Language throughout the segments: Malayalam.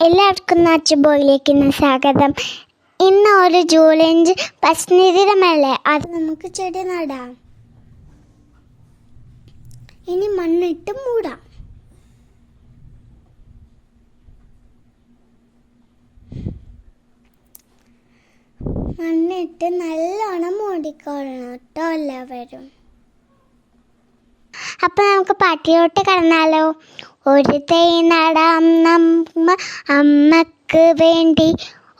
എല്ലാവർക്കും നാച്ചുബോയിലേക്ക് സ്വാഗതം. ഇന്ന് ഒരു ജൂലൈ 5 പരിസ്ഥിതി ദിനമല്ലേ, അത് നമുക്ക് ചെടി നടാം. ഇനി മണ്ണിട്ട് മൂടാം. മണ്ണിട്ട് നല്ലോണം മൂടിക്കൊള്ളണം കേട്ടോ എല്ലാവരും. അപ്പം നമുക്ക് പാട്ടിലോട്ട് കടന്നാലോ. ഒരു തൈ നടാം നമ്മ അമ്മക്ക് വേണ്ടി,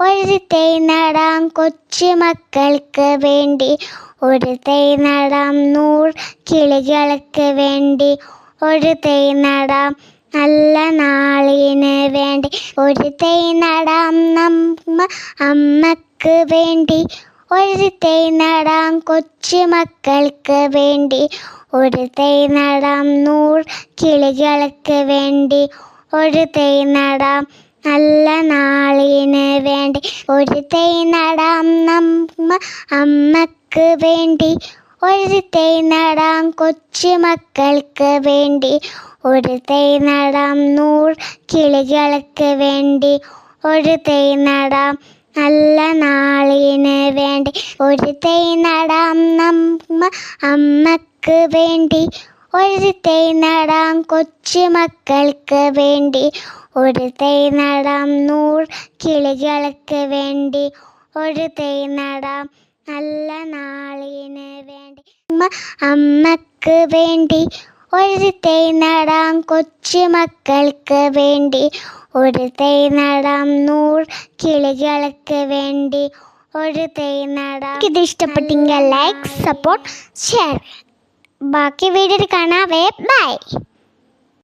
ഒരു തൈ നടാം കൊച്ചുമക്കൾക്ക് വേണ്ടി, ഒരു തൈ നടാം 100 കിളികൾക്ക് വേണ്ടി, ഒരു തൈ നടാം നല്ല നാളിന് വേണ്ടി, ഒരു തൈ നടാം നമ്മ അമ്മക്ക് വേണ്ടി, ഒരു തൈ നടാം കൊച്ചുമക്കൾക്ക് വേണ്ടി, ഒരു തൈ നടാം 100 കിളികൾക്ക് വേണ്ടി, ഒരു തൈ നടാം നല്ല നാളിന് വേണ്ടി, ഒരു തൈ നടാം നമ്മ അമ്മക്ക് വേണ്ടി, ഒരു തൈ നടാം കൊച്ചുമക്കൾക്ക് വേണ്ടി, ഒരു തൈ നടാം 100 കിളികൾക്ക് വേണ്ടി, ഒരു തൈ നടാം നല്ല നാളിന് വേണ്ടി, ഒരു തൈ നടാം നമ്മ അമ്മക്ക് വേണ്ടി, ഒരു തൈ നടാം കൊച്ചുമക്കൾക്ക് വേണ്ടി, ഒരു തൈ നടാം 100 കിളികൾക്ക് വേണ്ടി, ഒരു തൈ നടാം നല്ല നാളിന് വേണ്ടി, അമ്മക്ക് വേണ്ടി, ഒരു തൈ നടാം കൊച്ചുമക്കൾക്ക് വേണ്ടി, ഒരു തൈ നടാം 100 കിളികൾക്ക് വേണ്ടി, ഒരു തൈ നടാം. ഇത് ഇഷ്ടപ്പെട്ടെങ്കിൽ ലൈക്ക്, സപ്പോർട്ട്, ഷെയർ. ബാക്കി വീഡിയോയിൽ കാണാവേ. ബൈ.